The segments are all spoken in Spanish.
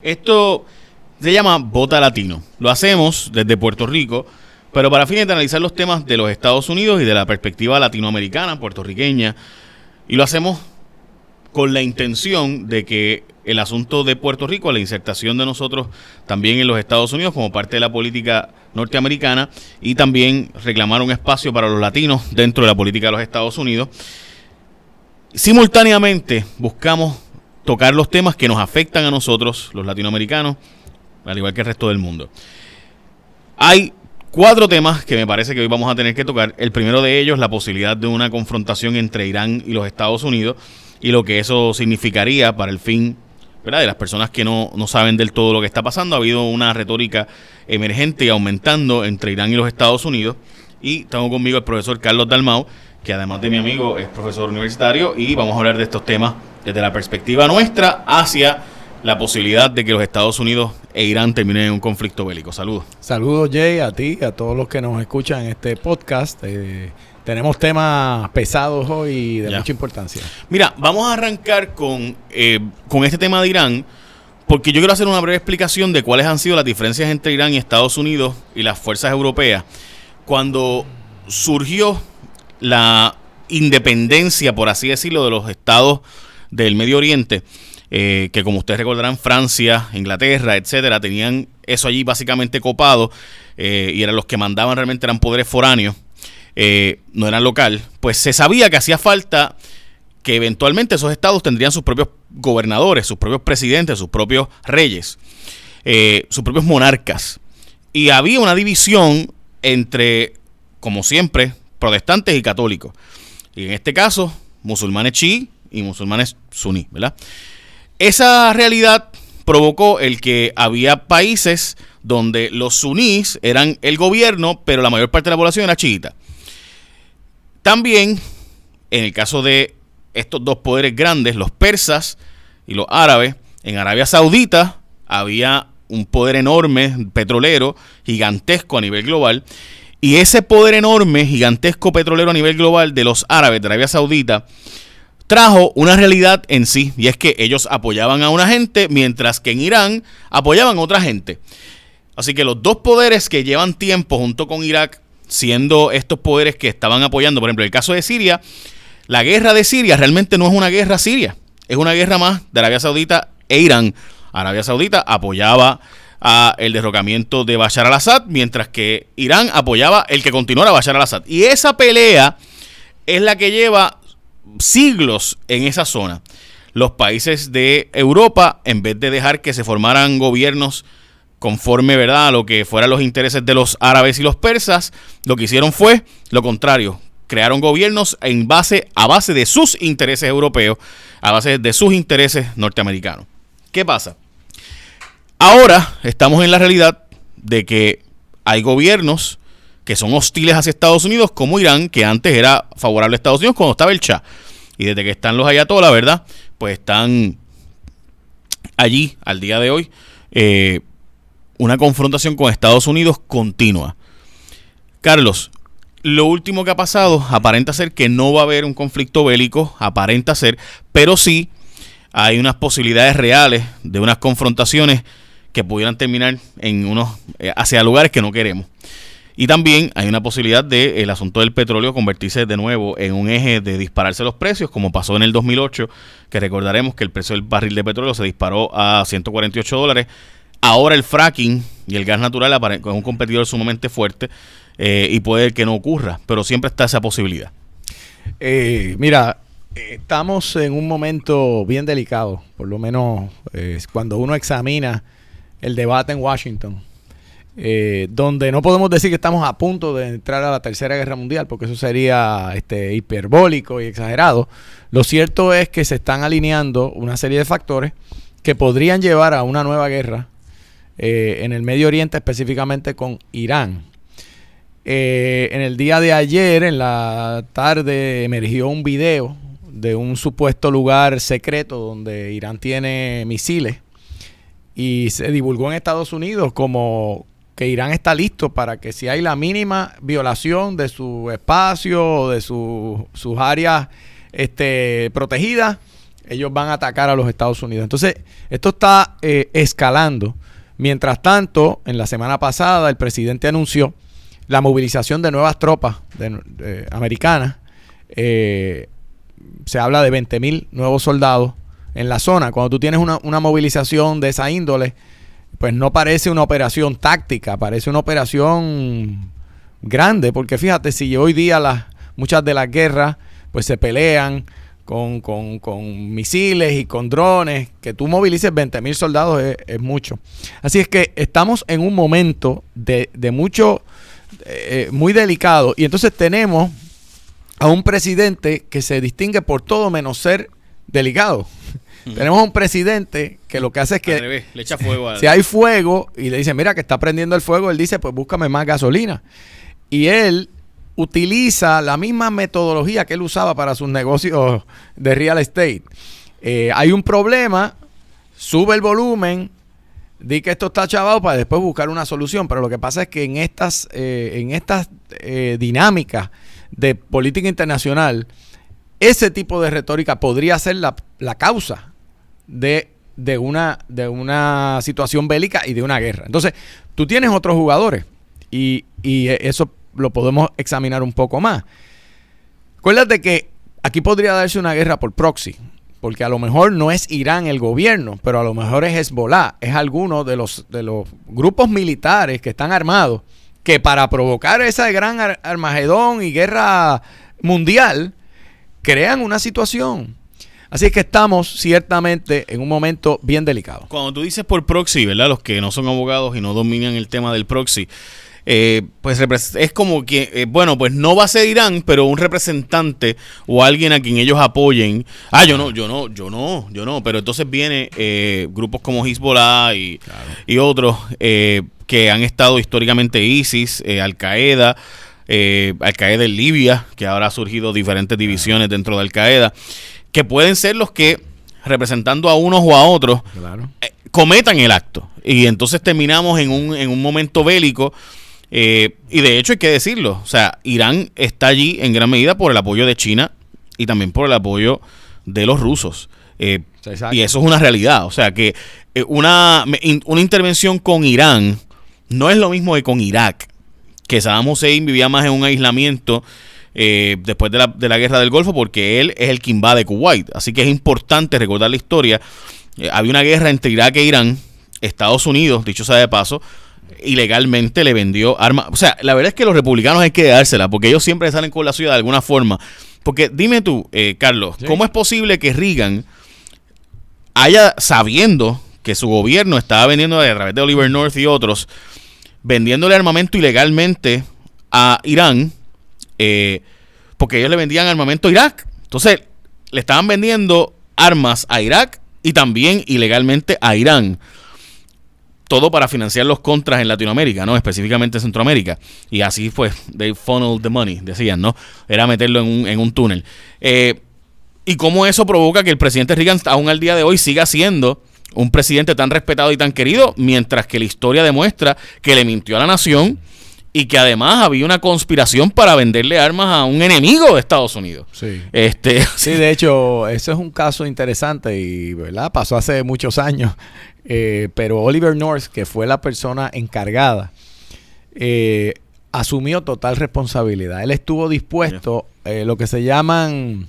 Esto se llama Vota Latino. Lo hacemos desde Puerto Rico, pero para fines de analizar los temas de los Estados Unidos y de la perspectiva latinoamericana, puertorriqueña, y lo hacemos con la intención de que el asunto de Puerto Rico, la insertación de nosotros también en los Estados Unidos como parte de la política norteamericana y también reclamar un espacio para los latinos dentro de la política de los Estados Unidos. Simultáneamente buscamos tocar los temas que nos afectan a nosotros, los latinoamericanos, al igual que el resto del mundo. Hay 4 temas que me parece que hoy vamos a tener que tocar. El primero de ellos, la posibilidad de una confrontación entre Irán y los Estados Unidos y lo que eso significaría para el fin, ¿verdad?, de las personas que no saben del todo lo que está pasando. Ha habido una retórica emergente y aumentando entre Irán y los Estados Unidos. Y tengo conmigo el profesor Carlos Dalmau, que además de mi amigo es profesor universitario, y vamos a hablar de estos temas desde la perspectiva nuestra hacia la posibilidad de que los Estados Unidos e Irán terminen en un conflicto bélico. Saludos. Saludos, Jay, a ti, a todos los que nos escuchan en este podcast. Tenemos temas pesados hoy y de mucha importancia. Mira, vamos a arrancar con este tema de Irán, porque yo quiero hacer una breve explicación de cuáles han sido las diferencias entre Irán y Estados Unidos y las fuerzas europeas. Cuando surgió la independencia, por así decirlo, de los estados del Medio Oriente, que como ustedes recordarán, Francia, Inglaterra, etcétera, tenían eso allí básicamente copado, y eran los que mandaban, realmente eran poderes foráneos, no eran local. Pues se sabía que hacía falta que eventualmente esos estados tendrían sus propios gobernadores, sus propios presidentes, sus propios reyes, sus propios monarcas. Y había una división entre, como siempre, protestantes y católicos. Y en este caso, musulmanes chií y musulmanes suní, ¿verdad? Esa realidad provocó el que había países donde los sunís eran el gobierno, pero la mayor parte de la población era chiita. También, en el caso de estos dos poderes grandes, los persas y los árabes, en Arabia Saudita había un poder enorme, petrolero, gigantesco a nivel global. Y ese poder enorme, gigantesco petrolero a nivel global de los árabes de Arabia Saudita trajo una realidad en sí, y es que ellos apoyaban a una gente, mientras que en Irán apoyaban a otra gente. Así que los dos poderes que llevan tiempo junto con Irak, siendo estos poderes que estaban apoyando, por ejemplo, en el caso de Siria, la guerra de Siria realmente no es una guerra siria, es una guerra más de Arabia Saudita e Irán. Arabia Saudita apoyaba a el derrocamiento de Bashar al-Assad, mientras que Irán apoyaba el que continuara Bashar al-Assad. Y esa pelea es la que lleva siglos en esa zona. Los países de Europa, en vez de dejar que se formaran gobiernos conforme, ¿verdad?, a lo que fueran los intereses de los árabes y los persas, lo que hicieron fue lo contrario. Crearon gobiernos a base de sus intereses europeos, a base de sus intereses norteamericanos. ¿Qué pasa? Ahora estamos en la realidad de que hay gobiernos que son hostiles hacia Estados Unidos, como Irán, que antes era favorable a Estados Unidos cuando estaba el Shah. Y desde que están los ayatolás, ¿verdad?, pues están allí al día de hoy, una confrontación con Estados Unidos continua. Carlos, lo último que ha pasado aparenta ser que no va a haber un conflicto bélico, aparenta ser, pero sí hay unas posibilidades reales de unas confrontaciones que pudieran terminar en hacia lugares que no queremos. Y también hay una posibilidad de el asunto del petróleo convertirse de nuevo en un eje de dispararse los precios, como pasó en el 2008, que recordaremos que el precio del barril de petróleo se disparó a $148. Ahora el fracking y el gas natural es un competidor sumamente fuerte, y puede que no ocurra, pero siempre está esa posibilidad. Mira, estamos en un momento bien delicado, por lo menos cuando uno examina el debate en Washington, donde no podemos decir que estamos a punto de entrar a la Tercera Guerra Mundial, porque eso sería hiperbólico y exagerado. Lo cierto es que se están alineando una serie de factores que podrían llevar a una nueva guerra en el Medio Oriente, específicamente con Irán. En el día de ayer, en la tarde, emergió un video de un supuesto lugar secreto donde Irán tiene misiles, y se divulgó en Estados Unidos como que Irán está listo para que, si hay la mínima violación de su espacio o de sus áreas protegidas, ellos van a atacar a los Estados Unidos. Entonces, esto está escalando. Mientras tanto, en la semana pasada, el presidente anunció la movilización de nuevas tropas americanas. Se habla de 20,000 nuevos soldados en la zona. Cuando tú tienes una movilización de esa índole, pues no parece una operación táctica, parece una operación grande, porque fíjate, si hoy día muchas de las guerras pues se pelean con misiles y con drones, que tú movilices 20,000 soldados es mucho. Así es que estamos en un momento de mucho, muy delicado, y entonces tenemos a un presidente que se distingue por todo menos ser delicado. Tenemos a un presidente que lo que hace es que revés, le echa fuego si hay fuego y le dice, mira que está prendiendo el fuego, él dice, pues búscame más gasolina. Y él utiliza la misma metodología que él usaba para sus negocios de real estate. Hay un problema, sube el volumen, di que esto está chavado para después buscar una solución. Pero lo que pasa es que en estas dinámicas de política internacional, ese tipo de retórica podría ser la causa de una situación bélica y de una guerra. Entonces, tú tienes otros jugadores y eso lo podemos examinar un poco más. Acuérdate que aquí podría darse una guerra por proxy, porque a lo mejor no es Irán el gobierno, pero a lo mejor es Hezbollah, es alguno de los grupos militares que están armados, que para provocar esa gran Armagedón y guerra mundial, crean una situación. Así es que estamos ciertamente en un momento bien delicado. Cuando tú dices por proxy, ¿verdad? Los que no son abogados y no dominan el tema del proxy, pues es como que, bueno, pues no va a ser Irán, pero un representante o alguien a quien ellos apoyen. Yo no. Pero entonces viene grupos como Hezbollah y otros que han estado históricamente ISIS, Al-Qaeda en Libia, que ahora ha surgido diferentes divisiones dentro de Al-Qaeda, que pueden ser los que, representando a unos o a otros, cometan el acto. Y entonces terminamos en un momento bélico. Y de hecho hay que decirlo, o sea, Irán está allí en gran medida por el apoyo de China y también por el apoyo de los rusos. Y eso es una realidad. O sea que una intervención con Irán no es lo mismo que con Irak, que Saddam Hussein vivía más en un aislamiento después de la guerra del Golfo, porque él es el que invade Kuwait. Así que es importante recordar la historia. Había una guerra entre Irak e Irán. Estados Unidos, dicho sea de paso, ilegalmente le vendió armas. O sea, la verdad es que los republicanos hay que dársela, porque ellos siempre salen con la suya de alguna forma. Porque dime tú, Carlos, sí, ¿cómo es posible que Reagan haya, sabiendo que su gobierno estaba vendiendo a través de Oliver North y otros, vendiéndole armamento ilegalmente a Irán, porque ellos le vendían armamento a Irak? Entonces, le estaban vendiendo armas a Irak y también ilegalmente a Irán. Todo para financiar los contras en Latinoamérica, ¿no? Específicamente en Centroamérica. Y así, pues, they funneled the money, decían, ¿no? Era meterlo en un túnel. Y cómo eso provoca que el presidente Reagan, aún al día de hoy, siga siendo un presidente tan respetado y tan querido, mientras que la historia demuestra que le mintió a la nación y que además había una conspiración para venderle armas a un enemigo de Estados Unidos. Sí. Sí, de hecho, eso es un caso interesante y, ¿verdad? Pasó hace muchos años. Pero Oliver North, que fue la persona encargada, asumió total responsabilidad. Él estuvo dispuesto, lo que se llaman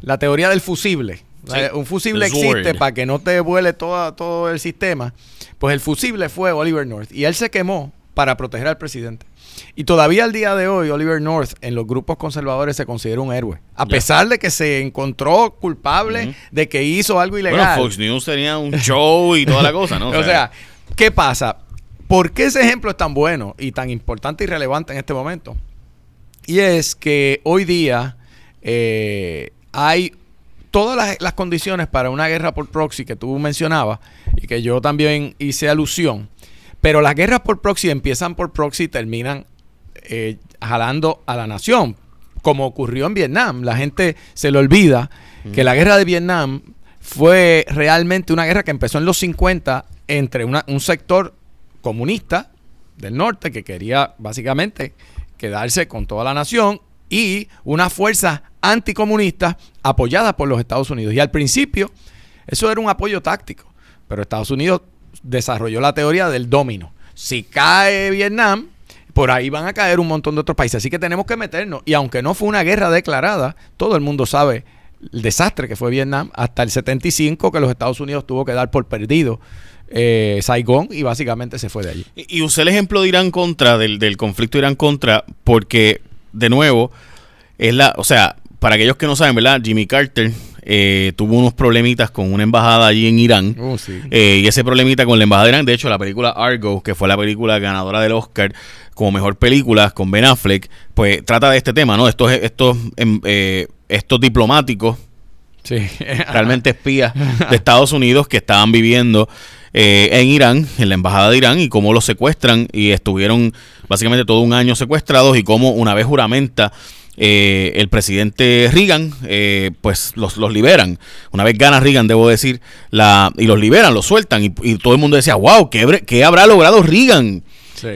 la teoría del fusible. Sí, un fusible existe para que no te vuele todo el sistema. Pues el fusible fue Oliver North y él se quemó para proteger al presidente. Y todavía al día de hoy, Oliver North en los grupos conservadores se considera un héroe. A pesar de que se encontró culpable de que hizo algo ilegal. Bueno, Fox News tenía un show y toda la cosa, ¿no? O sea, ¿qué pasa? ¿Por qué ese ejemplo es tan bueno y tan importante y relevante en este momento? Y es que hoy día hay todas las condiciones para una guerra por proxy que tú mencionabas y que yo también hice alusión. Pero las guerras por proxy empiezan por proxy y terminan jalando a la nación, como ocurrió en Vietnam. La gente se le olvida que la guerra de Vietnam fue realmente una guerra que empezó en los 50 entre un sector comunista del norte que quería básicamente quedarse con toda la nación y una fuerza anticomunista apoyada por los Estados Unidos. Y al principio eso era un apoyo táctico, pero Estados Unidos desarrolló la teoría del domino. Si cae Vietnam, por ahí van a caer un montón de otros países. Así que tenemos que meternos. Y aunque no fue una guerra declarada, todo el mundo sabe el desastre que fue Vietnam hasta el 75, que los Estados Unidos tuvo que dar por perdido Saigón y básicamente se fue de allí. Y usé el ejemplo de Irán contra, del conflicto Irán-Contra, porque, de nuevo, o sea, para aquellos que no saben, ¿verdad? Jimmy Carter tuvo unos problemitas con una embajada allí en Irán. Sí. Y ese problemita con la embajada de Irán, de hecho, la película Argo, que fue la película ganadora del Oscar como mejor película con Ben Affleck, pues trata de este tema, ¿no? Estos diplomáticos, sí, realmente espías de Estados Unidos que estaban viviendo en Irán, en la embajada de Irán, y cómo los secuestran y estuvieron básicamente todo un año secuestrados, y cómo una vez juramenta el presidente Reagan, pues los liberan. Una vez gana Reagan, debo decir, y los liberan, los sueltan, y todo el mundo decía, wow, ¿qué habrá logrado Reagan? Sí.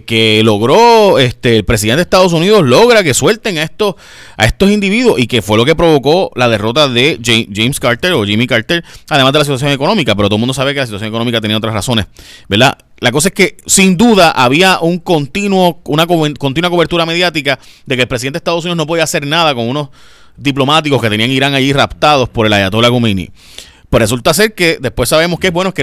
Que logró el presidente de Estados Unidos logra que suelten a estos individuos, y que fue lo que provocó la derrota de James Carter o Jimmy Carter, además de la situación económica. Pero todo el mundo sabe que la situación económica tenía otras razones, ¿verdad? La cosa es que sin duda había una continua cobertura mediática de que el presidente de Estados Unidos no podía hacer nada con unos diplomáticos que tenían Irán allí raptados por el Ayatollah Khomeini. Pues resulta ser que después sabemos que es bueno que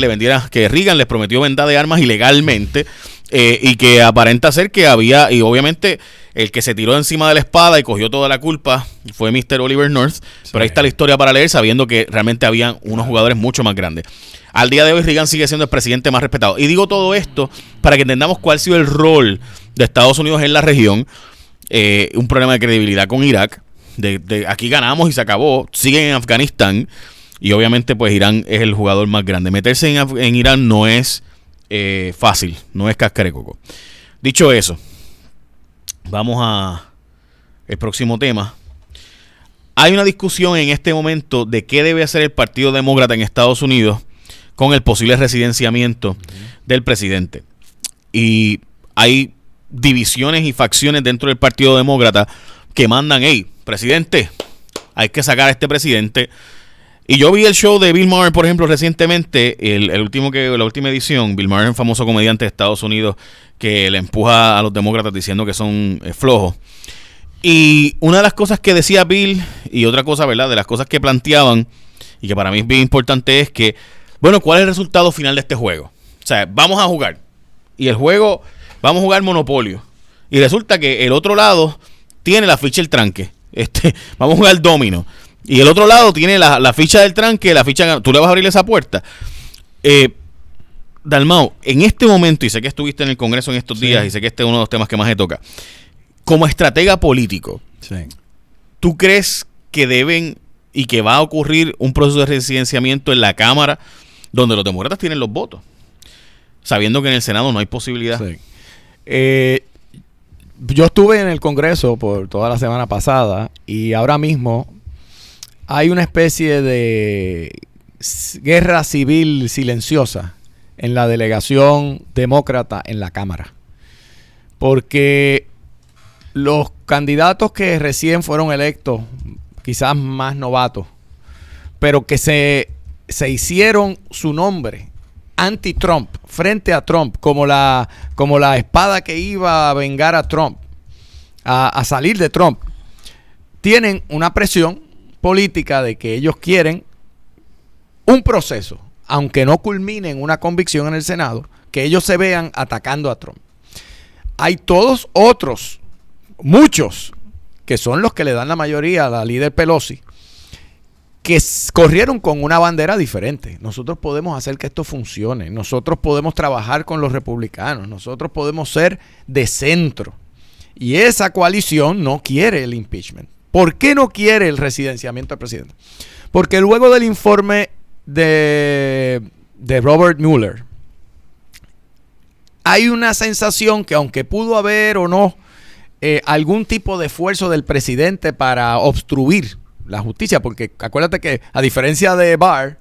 que Reagan les prometió venta de armas ilegalmente, y que aparenta ser que había, y obviamente el que se tiró encima de la espada y cogió toda la culpa fue Mr. Oliver North, sí. Pero ahí está la historia para leer, sabiendo que realmente habían unos jugadores mucho más grandes. Al día de hoy Reagan sigue siendo el presidente más respetado. Y digo todo esto para que entendamos cuál ha sido el rol de Estados Unidos en la región. Un problema de credibilidad con Irak. De aquí ganamos y se acabó. Siguen en Afganistán. Y obviamente pues Irán es el jugador más grande. Meterse en Irán no es fácil, no es cascarecoco. Dicho eso, vamos a el próximo tema. Hay una discusión en este momento de qué debe hacer el Partido Demócrata en Estados Unidos con el posible residenciamiento del presidente. Y hay divisiones y facciones dentro del Partido Demócrata que mandan, hey, presidente, hay que sacar a este presidente. Y yo vi el show de Bill Maher, por ejemplo, recientemente, la última edición. Bill Maher es un famoso comediante de Estados Unidos que le empuja a los demócratas diciendo que son flojos. Y una de las cosas que decía Bill, y otra cosa, ¿verdad?, de las cosas que planteaban, y que para mí es bien importante, es que, bueno, ¿cuál es el resultado final de este juego? O sea, vamos a jugar. Y el juego, vamos a jugar Monopolio. Y resulta que el otro lado tiene la ficha del tranque. Vamos a jugar Domino. Y el otro lado tiene la ficha del tranque, tú le vas a abrir esa puerta. Dalmau, en este momento, y sé que estuviste en el Congreso en estos días, y sé que este es uno de los temas que más te toca, como estratega político, ¿tú crees que deben y que va a ocurrir un proceso de residenciamiento en la Cámara donde los demócratas tienen los votos, sabiendo que en el Senado no hay posibilidad? Sí. Yo estuve en el Congreso por toda la semana pasada, y ahora mismo hay una especie de guerra civil silenciosa en la delegación demócrata en la Cámara. Porque los candidatos que recién fueron electos, quizás más novatos, pero que se hicieron su nombre anti-Trump, frente a Trump, como la espada que iba a vengar a Trump, a salir de Trump, tienen una presión política de que ellos quieren un proceso, aunque no culmine en una convicción en el Senado, que ellos se vean atacando a Trump. Hay todos otros, muchos, que son los que le dan la mayoría a la líder Pelosi, que corrieron con una bandera diferente. Nosotros podemos hacer que esto funcione, nosotros podemos trabajar con los republicanos, nosotros podemos ser de centro. Y esa coalición no quiere el impeachment. ¿Por qué no quiere el residenciamiento del presidente? Porque luego del informe de Robert Mueller, hay una sensación que, aunque pudo haber o no algún tipo de esfuerzo del presidente para obstruir la justicia, porque acuérdate que, a diferencia de Barr,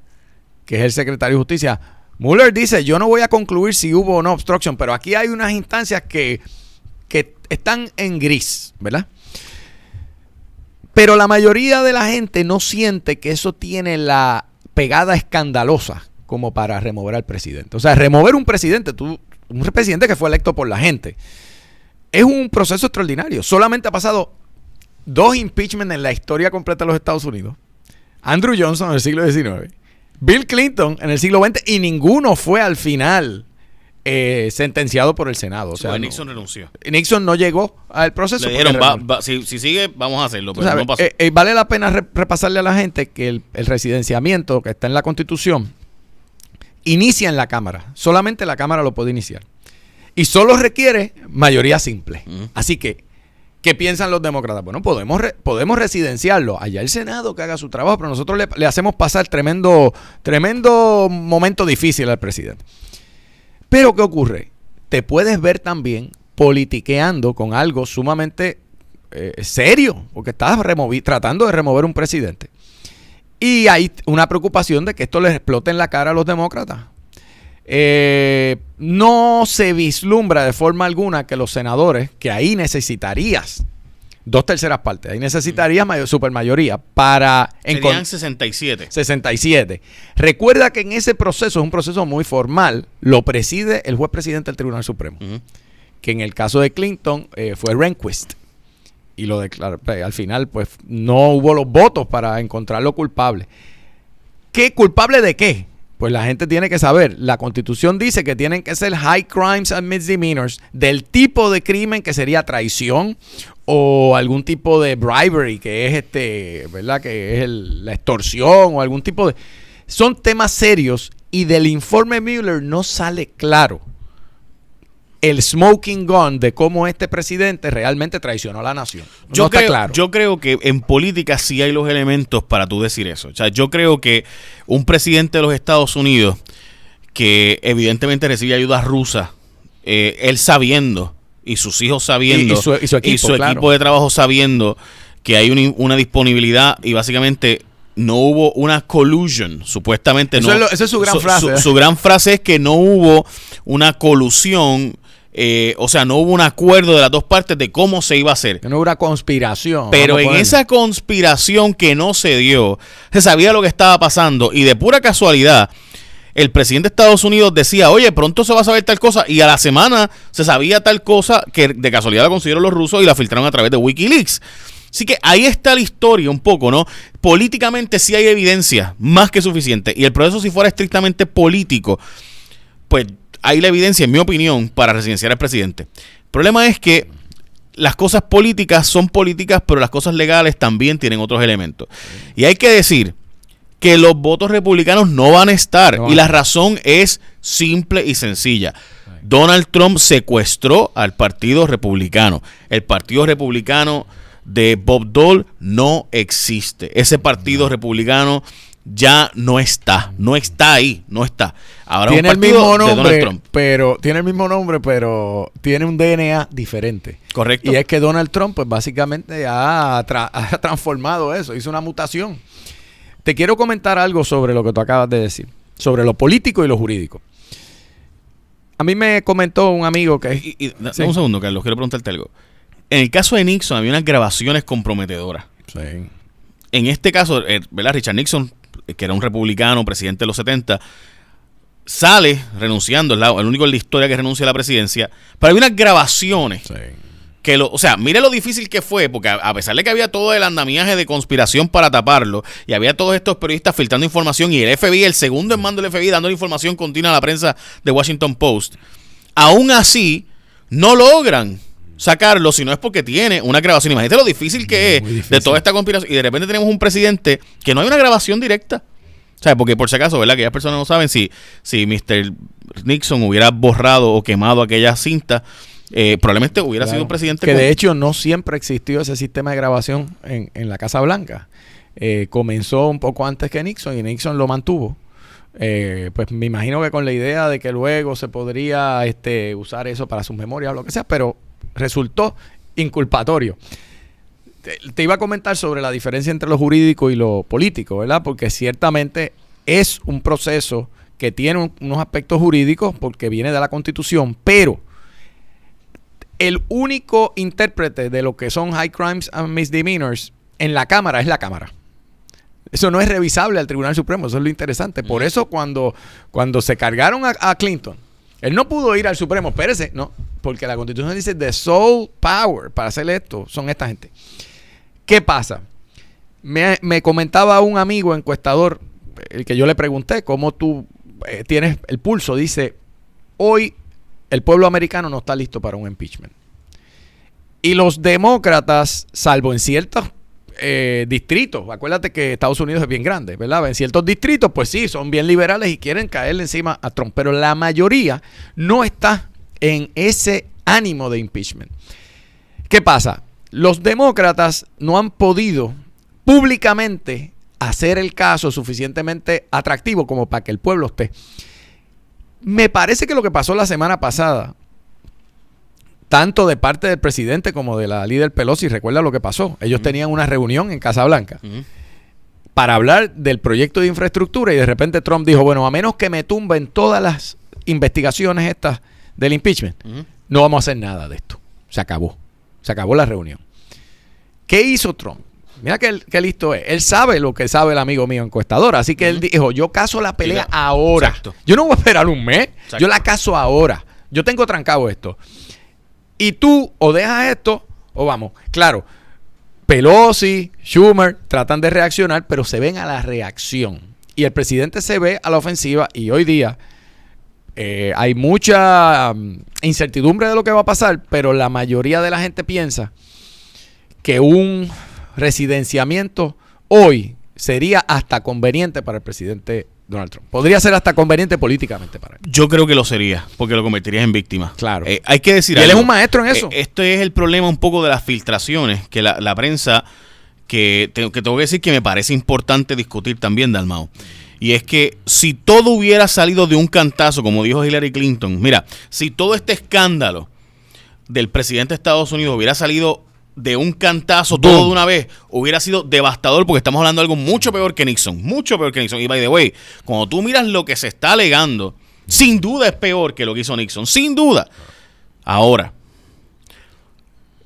que es el secretario de Justicia, Mueller dice, yo no voy a concluir si hubo o no obstruction, pero aquí hay unas instancias que están en gris, ¿verdad? Pero la mayoría de la gente no siente que eso tiene la pegada escandalosa como para remover al presidente. O sea, remover un presidente que fue electo por la gente, es un proceso extraordinario. Solamente ha pasado 2 impeachments en la historia completa de los Estados Unidos. Andrew Johnson en el siglo XIX, Bill Clinton en el siglo XX, y ninguno fue al final sentenciado por el Senado. O sea, Nixon renunció. Nixon no llegó al proceso. Le dijeron, si sigue, vamos a hacerlo. Pero no pasó. Vale la pena repasarle a la gente que el residenciamiento que está en la Constitución inicia en la Cámara. Solamente la Cámara lo puede iniciar. Y solo requiere mayoría simple. Así que, ¿qué piensan los demócratas? Bueno, podemos residenciarlo. Allá el Senado que haga su trabajo, pero nosotros le hacemos pasar tremendo momento difícil al presidente. Pero ¿qué ocurre? Te puedes ver también politiqueando con algo sumamente serio, porque estás tratando de remover un presidente. Y hay una preocupación de que esto les explote en la cara a los demócratas. No se vislumbra de forma alguna que los senadores, que ahí necesitarías 2/3 partes, ahí necesitarías supermayoría para... Serían 67. 67. Recuerda que en ese proceso, es un proceso muy formal, lo preside el juez presidente del Tribunal Supremo, que en el caso de Clinton fue Rehnquist, y lo declaró, al final pues no hubo los votos para encontrarlo culpable. ¿Qué culpable de qué? Pues la gente tiene que saber. La Constitución dice que tienen que ser high crimes and misdemeanors, del tipo de crimen que sería traición o algún tipo de bribery, que es ¿verdad? Que es la extorsión o algún tipo de... Son temas serios, y del informe Mueller no sale claro el smoking gun de cómo este presidente realmente traicionó a la nación. Está claro. Yo creo que en política sí hay los elementos para tú decir eso. O sea, yo creo que un presidente de los Estados Unidos que evidentemente recibe ayuda rusa, él sabiendo, y sus hijos sabiendo, y su equipo de trabajo sabiendo que hay una disponibilidad, y básicamente no hubo una collusion, supuestamente esa es su gran frase. Su gran frase es que no hubo una colusión. O sea, no hubo un acuerdo de las dos partes de cómo se iba a hacer. Que no hubo una conspiración. Pero en esa conspiración que no se dio, se sabía lo que estaba pasando, y de pura casualidad, el presidente de Estados Unidos decía, oye, pronto se va a saber tal cosa, y a la semana se sabía tal cosa que de casualidad la consiguieron los rusos y la filtraron a través de WikiLeaks. Así que ahí está la historia un poco, ¿no? Políticamente sí hay evidencia más que suficiente, y el proceso, si fuera estrictamente político, pues hay la evidencia, en mi opinión, para residenciar al presidente. El problema es que las cosas políticas son políticas, pero las cosas legales también tienen otros elementos. Y hay que decir que los votos republicanos no van a estar, y la razón es simple y sencilla. Donald Trump secuestró al Partido Republicano. El Partido Republicano de Bob Dole no existe. Ese Partido Republicano ya no está ahí, no está. Ahora tiene un partido el mismo nombre, de Donald Trump. pero tiene un DNA diferente. Correcto. Y es que Donald Trump, pues básicamente ha transformado eso, hizo una mutación. Te quiero comentar algo sobre lo que tú acabas de decir, sobre lo político y lo jurídico. A mí me comentó un amigo que... Sí. Un segundo, Carlos, quiero preguntarte algo. En el caso de Nixon había unas grabaciones comprometedoras. Sí. En este caso, ¿verdad? Richard Nixon, que era un republicano, presidente de los 70, sale renunciando, el único en la historia que renuncia a la presidencia, pero había unas grabaciones que o sea, mire lo difícil que fue, porque a pesar de que había todo el andamiaje de conspiración para taparlo, y había todos estos periodistas filtrando información, y el FBI, el segundo en mando del FBI, dando información continua a la prensa de Washington Post, aún así no logran sacarlo si no es porque tiene una grabación. Imagínate lo difícil que es de toda esta conspiración, y de repente tenemos un presidente que no hay una grabación directa. O sea, porque por si acaso, ¿verdad? Que aquellas personas no saben si Mr. Nixon hubiera borrado o quemado aquella cinta, probablemente hubiera sido un presidente que de hecho no siempre existió ese sistema de grabación en la Casa Blanca. Comenzó un poco antes que Nixon, y Nixon lo mantuvo. Pues me imagino que con la idea de que luego se podría usar eso para sus memorias o lo que sea, pero resultó inculpatorio. Te iba a comentar sobre la diferencia entre lo jurídico y lo político, ¿verdad? Porque ciertamente es un proceso que tiene unos aspectos jurídicos porque viene de la Constitución, pero el único intérprete de lo que son high crimes and misdemeanors en la Cámara es la Cámara. Eso no es revisable al Tribunal Supremo, eso es lo interesante. Por eso cuando se cargaron a Clinton, él no pudo ir al Supremo, espérese, no, porque la Constitución dice the sole power para hacer esto son esta gente. ¿Qué pasa? Me comentaba un amigo encuestador, el que yo le pregunté, ¿cómo tú tienes el pulso? Dice, hoy el pueblo americano no está listo para un impeachment. Y los demócratas, salvo en ciertos distritos, acuérdate que Estados Unidos es bien grande, ¿verdad? En ciertos distritos, pues sí, son bien liberales y quieren caerle encima a Trump, pero la mayoría no está en ese ánimo de impeachment. ¿Qué pasa? Los demócratas no han podido públicamente hacer el caso suficientemente atractivo como para que el pueblo esté. Me parece que lo que pasó la semana pasada, tanto de parte del presidente como de la líder Pelosi, recuerda lo que pasó. Ellos tenían una reunión en Casa Blanca para hablar del proyecto de infraestructura y de repente Trump dijo, bueno, a menos que me tumben todas las investigaciones estas del impeachment, no vamos a hacer nada de esto. Se acabó la reunión. ¿Qué hizo Trump? Mira qué listo es. Él sabe lo que sabe el amigo mío encuestador. Así que él dijo, yo caso la pelea ahora. Exacto. Yo no voy a esperar un mes. Exacto. Yo la caso ahora. Yo tengo trancado esto. Y tú o dejas esto o vamos. Claro, Pelosi, Schumer tratan de reaccionar, pero se ven a la reacción. Y el presidente se ve a la ofensiva y hoy día hay mucha incertidumbre de lo que va a pasar, pero la mayoría de la gente piensa que un residenciamiento hoy sería hasta conveniente para el presidente Donald Trump. Podría ser hasta conveniente políticamente para él. Yo creo que lo sería, porque lo convertirías en víctima. Claro. Hay que decir y él es un maestro en eso. Este es el problema un poco de las filtraciones, que la prensa, que tengo que decir que me parece importante discutir también, Dalmau. Y es que si todo hubiera salido de un cantazo, como dijo Hillary Clinton, mira, si todo este escándalo del presidente de Estados Unidos hubiera salido de un cantazo todo de una vez, hubiera sido devastador, porque estamos hablando de algo mucho peor que Nixon. Y by the way, cuando tú miras lo que se está alegando, sin duda es peor que lo que hizo Nixon, sin duda. Ahora,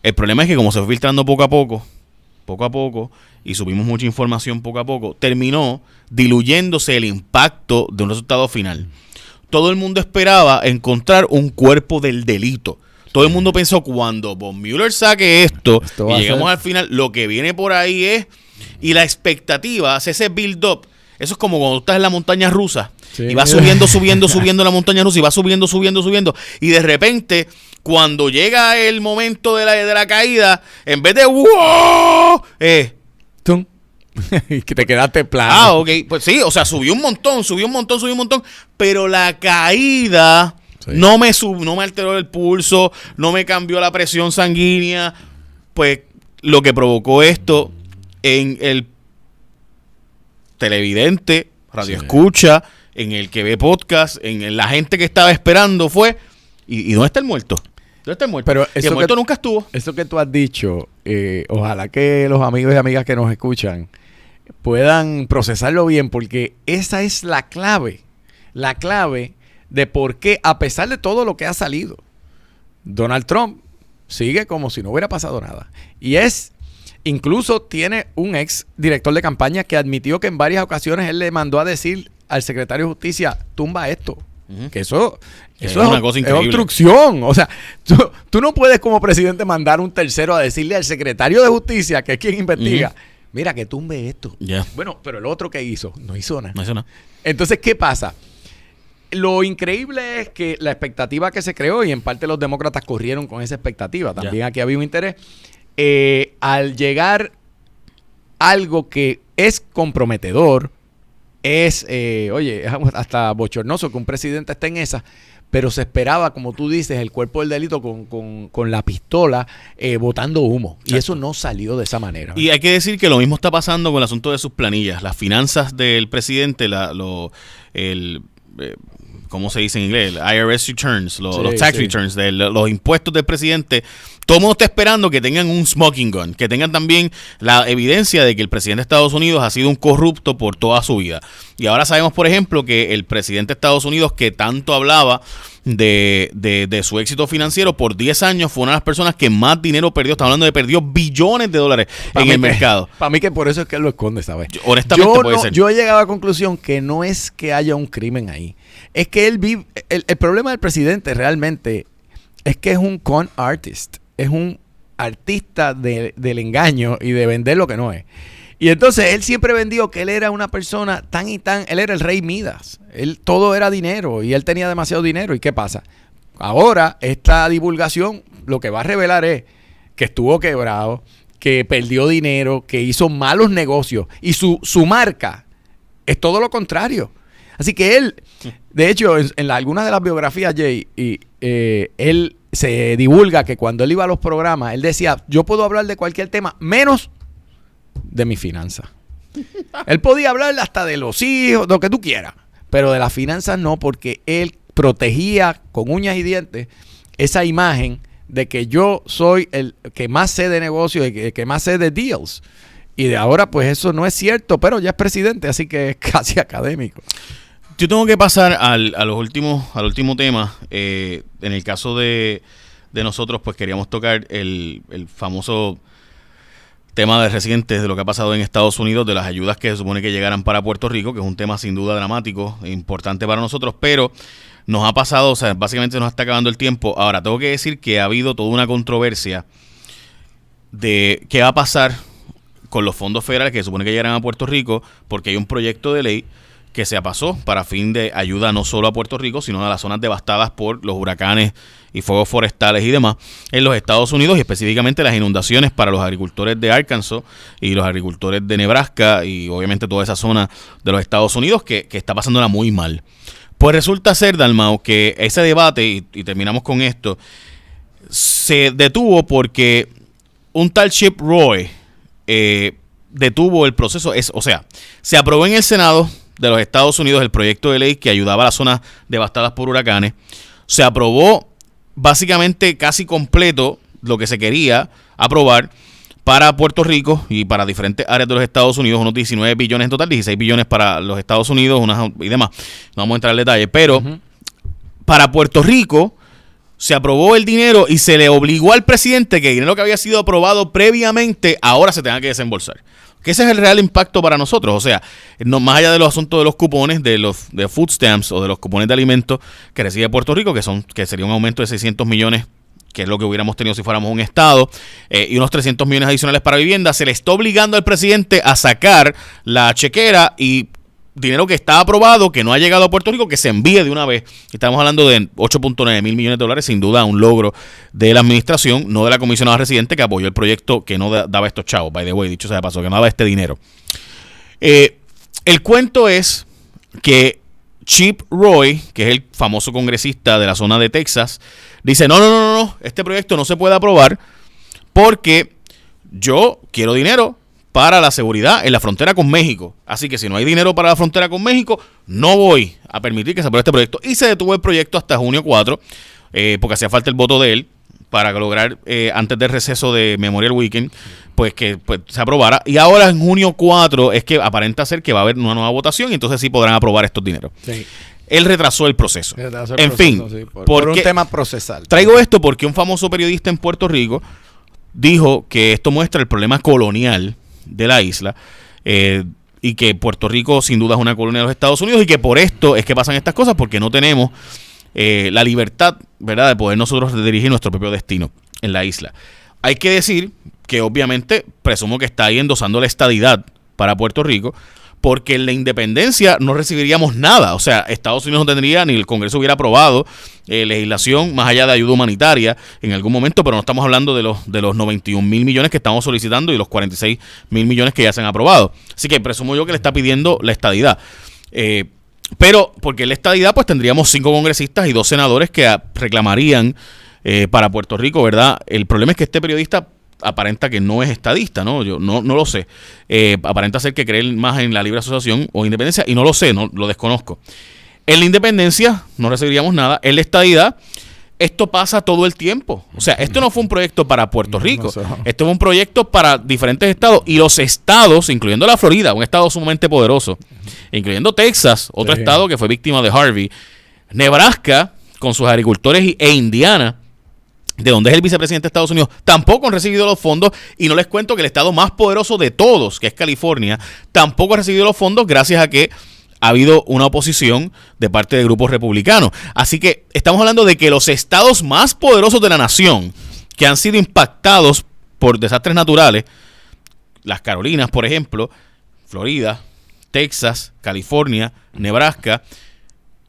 el problema es que como se fue filtrando poco a poco, y subimos mucha información poco a poco, terminó diluyéndose el impacto de un resultado final. Todo el mundo esperaba encontrar un cuerpo del delito. Todo el mundo pensó, cuando Von Mueller saque esto y llegamos al final, lo que viene por ahí es, y la expectativa, hace ese build-up. Eso es como cuando estás en la montaña rusa, y vas subiendo la montaña rusa, y vas subiendo, y de repente, cuando llega el momento de la caída, en vez de ¡wow! Y que te quedaste plano. Ah, ok. Pues sí, o sea, subió un montón, pero la caída... Sí. No me alteró el pulso, no me cambió la presión sanguínea. Pues lo que provocó esto en el televidente, radioescucha, en el que ve podcast, en la gente que estaba esperando fue, ¿y dónde está el muerto? ¿Dónde está el muerto? Pero el muerto nunca estuvo. Eso que tú has dicho, ojalá que los amigos y amigas que nos escuchan puedan procesarlo bien, porque esa es la clave de por qué, a pesar de todo lo que ha salido, Donald Trump sigue como si no hubiera pasado nada. Y incluso tiene un ex director de campaña que admitió que en varias ocasiones él le mandó a decir al secretario de Justicia, tumba esto. Que eso es una cosa increíble. Es obstrucción. O sea, tú no puedes como presidente mandar un tercero a decirle al secretario de Justicia, que es quien investiga, mira, que tumbe esto. Yeah. Bueno, pero el otro que hizo, no hizo nada. Entonces, ¿qué pasa? Lo increíble es que la expectativa que se creó, y en parte los demócratas corrieron con esa expectativa, también aquí había un interés, al llegar algo que es comprometedor, es hasta bochornoso que un presidente esté en esa, pero se esperaba, como tú dices, el cuerpo del delito con la pistola botando humo. Exacto. Y eso no salió de esa manera. Y hay que decir que lo mismo está pasando con el asunto de sus planillas. Las finanzas del presidente, ¿cómo se dice en inglés? IRS returns, los tax returns, los impuestos del presidente. Todo el mundo está esperando que tengan un smoking gun, que tengan también la evidencia de que el presidente de Estados Unidos ha sido un corrupto por toda su vida. Y ahora sabemos, por ejemplo, que el presidente de Estados Unidos, que tanto hablaba de su éxito financiero, por 10 años fue una de las personas que más dinero perdió. Estamos hablando de perdió billones de dólares en el mercado. Para mí que por eso es que él lo esconde, ¿sabes? Honestamente puede ser. Yo he llegado a la conclusión que no es que haya un crimen ahí. Es que él vive... El problema del presidente realmente es que es un con artist. Es un artista del engaño y de vender lo que no es. Y entonces él siempre vendió que él era una persona tan y tan... Él era el rey Midas. Todo era dinero y él tenía demasiado dinero. ¿Y qué pasa? Ahora esta divulgación lo que va a revelar es que estuvo quebrado, que perdió dinero, que hizo malos negocios. Y su marca es todo lo contrario. Así que él... De hecho, en algunas de las biografías, Jay, él... se divulga que cuando él iba a los programas, él decía, yo puedo hablar de cualquier tema, menos de mi finanza. Él podía hablar hasta de los hijos, de lo que tú quieras, pero de las finanzas no, porque él protegía con uñas y dientes esa imagen de que yo soy el que más sé de negocios, el que más sé de deals. Y de ahora, pues eso no es cierto, pero ya es presidente, así que es casi académico. Yo tengo que pasar al último tema. En el caso de nosotros, pues queríamos tocar el famoso tema de recientes de lo que ha pasado en Estados Unidos, de las ayudas que se supone que llegaran para Puerto Rico, que es un tema sin duda dramático e importante para nosotros, pero nos ha pasado, o sea, básicamente nos está acabando el tiempo. Ahora, tengo que decir que ha habido toda una controversia de qué va a pasar con los fondos federales que se supone que llegarán a Puerto Rico, porque hay un proyecto de ley que se pasó para fin de ayuda no solo a Puerto Rico, sino a las zonas devastadas por los huracanes y fuegos forestales y demás en los Estados Unidos, y específicamente las inundaciones para los agricultores de Arkansas y los agricultores de Nebraska y obviamente toda esa zona de los Estados Unidos que está pasándola muy mal. Pues resulta ser, Dalmau, que ese debate, y terminamos con esto, se detuvo porque un tal Chip Roy detuvo el proceso. O sea, se aprobó en el Senado de los Estados Unidos el proyecto de ley que ayudaba a las zonas devastadas por huracanes. Se aprobó básicamente casi completo lo que se quería aprobar para Puerto Rico y para diferentes áreas de los Estados Unidos, unos 19 billones en total, 16 billones para los Estados Unidos y demás. No vamos a entrar en detalle, pero para Puerto Rico se aprobó el dinero y se le obligó al presidente que el dinero que había sido aprobado previamente ahora se tenga que desembolsar. Que ese es el real impacto para nosotros. O sea, no, más allá de los asuntos de los cupones, de food stamps o de los cupones de alimentos que recibe Puerto Rico, que sería un aumento de 600 millones, que es lo que hubiéramos tenido si fuéramos un estado, y unos 300 millones adicionales para vivienda, se le está obligando al presidente a sacar la chequera y dinero que está aprobado, que no ha llegado a Puerto Rico, que se envíe de una vez. Estamos hablando de 8.9 mil millones de dólares, sin duda un logro de la administración, no de la comisionada residente que apoyó el proyecto que no daba estos chavos, by the way, dicho sea de paso, que no daba este dinero. El cuento es que Chip Roy, que es el famoso congresista de la zona de Texas, dice, no, este proyecto no se puede aprobar porque yo quiero dinero para la seguridad en la frontera con México. Así que si no hay dinero para la frontera con México, no voy a permitir que se apruebe este proyecto. Y se detuvo el proyecto hasta junio 4, porque hacía falta el voto de él para lograr, antes del receso de Memorial Weekend, pues que se aprobara. Y ahora en junio 4 es que aparenta ser que va a haber una nueva votación y entonces sí podrán aprobar estos dineros. Sí. Él retrasó el proceso. Sí, por un tema procesal. Traigo esto porque un famoso periodista en Puerto Rico dijo que esto muestra el problema colonial de la isla, y que Puerto Rico sin duda es una colonia de los Estados Unidos y que por esto es que pasan estas cosas, porque no tenemos la libertad, ¿verdad?, de poder nosotros dirigir nuestro propio destino en la isla. Hay que decir que obviamente presumo que está ahí endosando la estadidad para Puerto Rico, porque en la independencia no recibiríamos nada. O sea, Estados Unidos no tendría, ni el Congreso hubiera aprobado legislación más allá de ayuda humanitaria en algún momento, pero no estamos hablando de los 91 mil millones que estamos solicitando y los 46 mil millones que ya se han aprobado. Así que presumo yo que le está pidiendo la estadidad. Pero, porque la estadidad, pues tendríamos 5 congresistas y 2 senadores que reclamarían para Puerto Rico, ¿verdad? El problema es que este periodista aparenta que no es estadista, ¿no? Yo no lo sé. Aparenta ser que cree más en la libre asociación o independencia, y no lo sé, no lo desconozco. En la independencia no recibiríamos nada. En la estadidad, esto pasa todo el tiempo. O sea, esto no fue un proyecto para Puerto Rico. Esto fue un proyecto para diferentes estados. Y los estados, incluyendo la Florida, un estado sumamente poderoso, incluyendo Texas, otro estado que fue víctima de Harvey, Nebraska, con sus agricultores, e Indiana, de donde es el vicepresidente de Estados Unidos, tampoco han recibido los fondos. Y no les cuento que el estado más poderoso de todos, que es California, tampoco ha recibido los fondos gracias a que ha habido una oposición de parte de grupos republicanos. Así que estamos hablando de que los estados más poderosos de la nación, que han sido impactados por desastres naturales, las Carolinas, por ejemplo, Florida, Texas, California, Nebraska,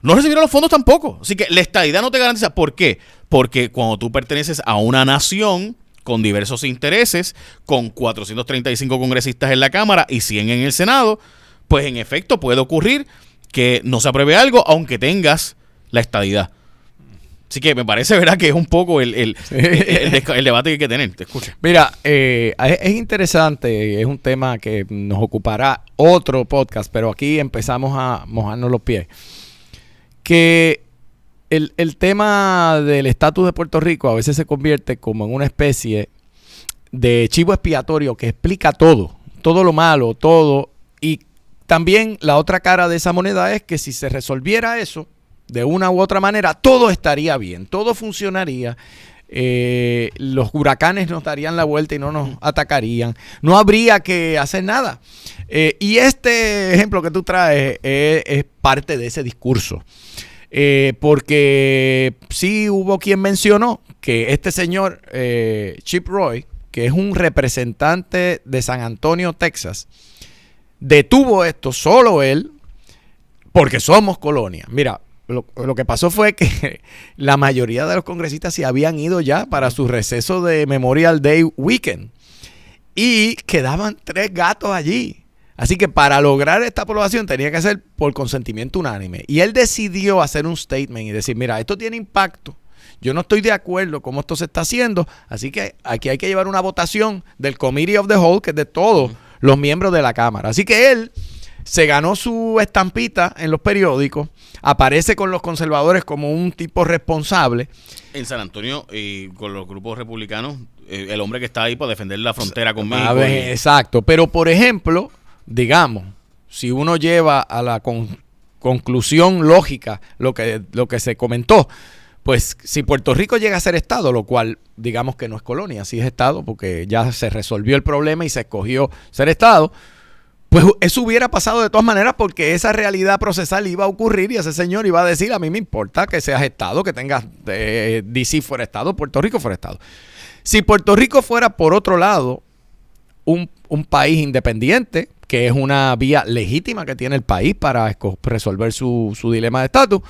no recibieron los fondos tampoco. Así que la estadidad no te garantiza. ¿Por qué? Porque cuando tú perteneces a una nación con diversos intereses, con 435 congresistas en la Cámara y 100 en el Senado, pues en efecto puede ocurrir que no se apruebe algo aunque tengas la estadidad. Así que me parece, ¿verdad?, que es un poco el debate que hay que tener. Te escucho. Mira, es interesante, es un tema que nos ocupará otro podcast, pero aquí empezamos a mojarnos los pies. Que el tema del estatus de Puerto Rico a veces se convierte como en una especie de chivo expiatorio que explica todo lo malo, todo. Y también la otra cara de esa moneda es que si se resolviera eso de una u otra manera, todo estaría bien, todo funcionaría. Los huracanes nos darían la vuelta y no nos atacarían. No habría que hacer nada. Y este ejemplo que tú traes es parte de ese discurso. Porque sí hubo quien mencionó que este señor Chip Roy, que es un representante de San Antonio, Texas, detuvo esto solo él porque somos colonia. Mira, lo que pasó fue que la mayoría de los congresistas se habían ido ya para su receso de Memorial Day Weekend y quedaban 3 gatos allí. Así que para lograr esta aprobación tenía que ser por consentimiento unánime. Y él decidió hacer un statement y decir, mira, esto tiene impacto. Yo no estoy de acuerdo con cómo esto se está haciendo, así que aquí hay que llevar una votación del Committee of the Whole, que es de todos los miembros de la Cámara. Así que él se ganó su estampita en los periódicos, aparece con los conservadores como un tipo responsable. En San Antonio, con los grupos republicanos, el hombre que está ahí para defender la frontera con México. Exacto, pero por ejemplo, digamos, si uno lleva a la conclusión lógica lo que se comentó, pues si Puerto Rico llega a ser Estado, lo cual digamos que no es colonia, sí es Estado, porque ya se resolvió el problema y se escogió ser Estado, pues eso hubiera pasado de todas maneras porque esa realidad procesal iba a ocurrir y ese señor iba a decir, a mí me importa que seas Estado, que tengas DC fuera Estado, Puerto Rico fuera Estado. Si Puerto Rico fuera, por otro lado, un país independiente, que es una vía legítima que tiene el país para resolver su dilema de estatus,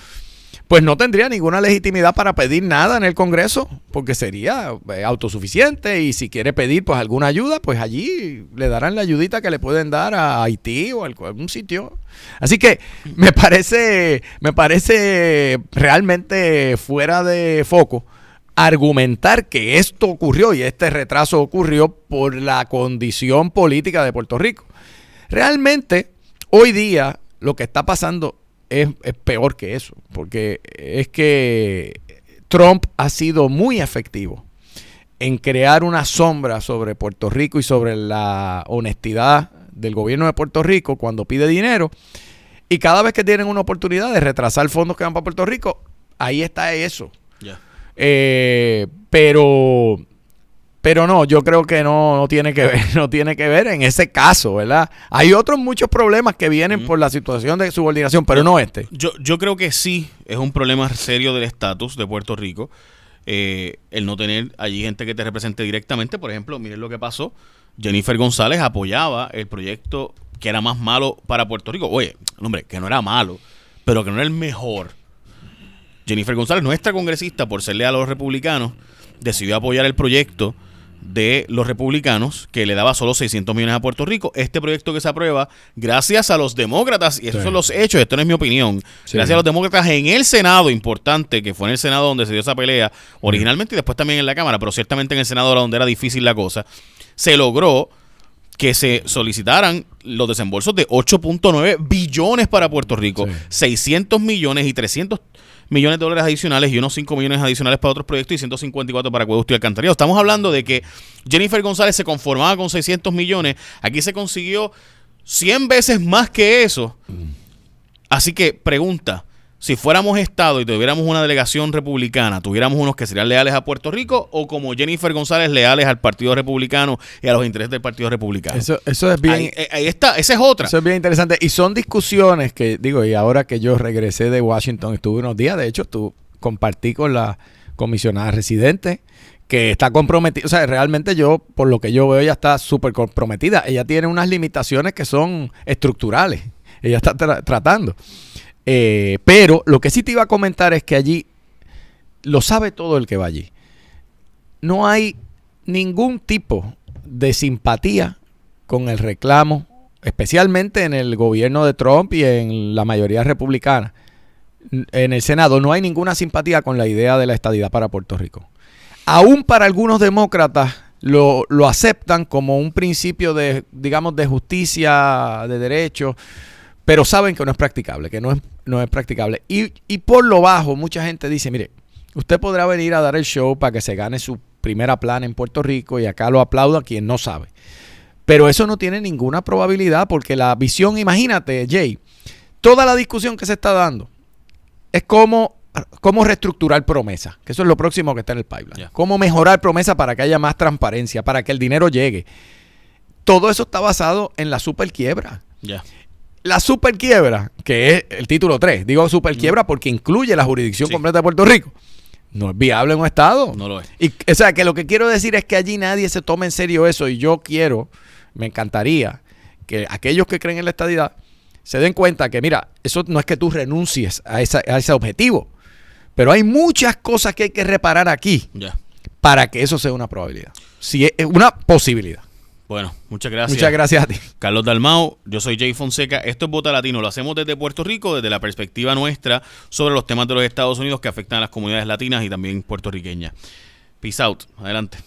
pues no tendría ninguna legitimidad para pedir nada en el Congreso, porque sería autosuficiente y si quiere pedir pues alguna ayuda, pues allí le darán la ayudita que le pueden dar a Haití o a algún sitio. Así que me parece realmente fuera de foco argumentar que esto ocurrió y este retraso ocurrió por la condición política de Puerto Rico. Realmente, hoy día lo que está pasando es peor que eso, porque es que Trump ha sido muy efectivo en crear una sombra sobre Puerto Rico y sobre la honestidad del gobierno de Puerto Rico cuando pide dinero, y cada vez que tienen una oportunidad de retrasar fondos que van para Puerto Rico, ahí está eso. Yeah. Pero no, yo creo que no tiene que ver en ese caso, ¿verdad? Hay otros muchos problemas que vienen por la situación de subordinación, pero no este. Yo creo que sí es un problema serio del estatus de Puerto Rico, el no tener allí gente que te represente directamente. Por ejemplo, miren lo que pasó. Jennifer González apoyaba el proyecto que era más malo para Puerto Rico. Oye, hombre, que no era malo, pero que no era el mejor. Jennifer González, nuestra congresista, por ser leal a los republicanos, decidió apoyar el proyecto de los republicanos que le daba solo 600 millones a Puerto Rico. Este proyecto que se aprueba gracias a los demócratas, y esos son los hechos, esto no es mi opinión, gracias a los demócratas en el Senado, importante, que fue en el Senado donde se dio esa pelea originalmente y después también en la Cámara, pero ciertamente en el Senado era donde era difícil la cosa, se logró que se solicitaran los desembolsos de 8.9 billones para Puerto Rico, 600 millones y 300 millones de dólares adicionales y unos 5 millones adicionales para otros proyectos y 154 para acueducto y alcantarillado. Estamos hablando de que Jennifer González se conformaba con 600 millones. Aquí se consiguió 100 veces más que eso. Así que, pregunta, si fuéramos Estado y tuviéramos una delegación republicana, ¿tuviéramos unos que serían leales a Puerto Rico o como Jennifer González leales al Partido Republicano y a los intereses del Partido Republicano? Eso es bien... Ahí está, esa es otra. Eso es bien interesante. Y son discusiones que, y ahora que yo regresé de Washington, estuve unos días, de hecho, compartí con la comisionada residente, que está comprometida. O sea, realmente por lo que yo veo, ella está súper comprometida. Ella tiene unas limitaciones que son estructurales. Ella está tratando. Pero lo que sí te iba a comentar es que allí lo sabe todo el que va allí. No hay ningún tipo de simpatía con el reclamo, especialmente en el gobierno de Trump y en la mayoría republicana. En el Senado no hay ninguna simpatía con la idea de la estadidad para Puerto Rico. Aún para algunos demócratas lo aceptan como un principio de justicia, de derecho, pero saben que no es practicable, que no es practicable. Y por lo bajo, mucha gente dice, mire, usted podrá venir a dar el show para que se gane su primera plana en Puerto Rico y acá lo aplauda quien no sabe. Pero eso no tiene ninguna probabilidad porque la visión, imagínate, Jay, toda la discusión que se está dando es cómo reestructurar promesa, que eso es lo próximo que está en el pipeline. Yeah. Cómo mejorar promesa para que haya más transparencia, para que el dinero llegue. Todo eso está basado en la superquiebra. Yeah. La superquiebra, que es el título 3, digo superquiebra porque incluye la jurisdicción completa de Puerto Rico, no es viable en un estado. No lo es. O sea, que lo que quiero decir es que allí nadie se toma en serio eso y me encantaría que aquellos que creen en la estadidad se den cuenta que, mira, eso no es que tú renuncies a ese objetivo, pero hay muchas cosas que hay que reparar aquí para que eso sea una probabilidad. Si es una posibilidad. Bueno, muchas gracias. Muchas gracias a ti. Carlos Dalmau, yo soy Jay Fonseca. Esto es Vota Latino. Lo hacemos desde Puerto Rico, desde la perspectiva nuestra sobre los temas de los Estados Unidos que afectan a las comunidades latinas y también puertorriqueñas. Peace out. Adelante.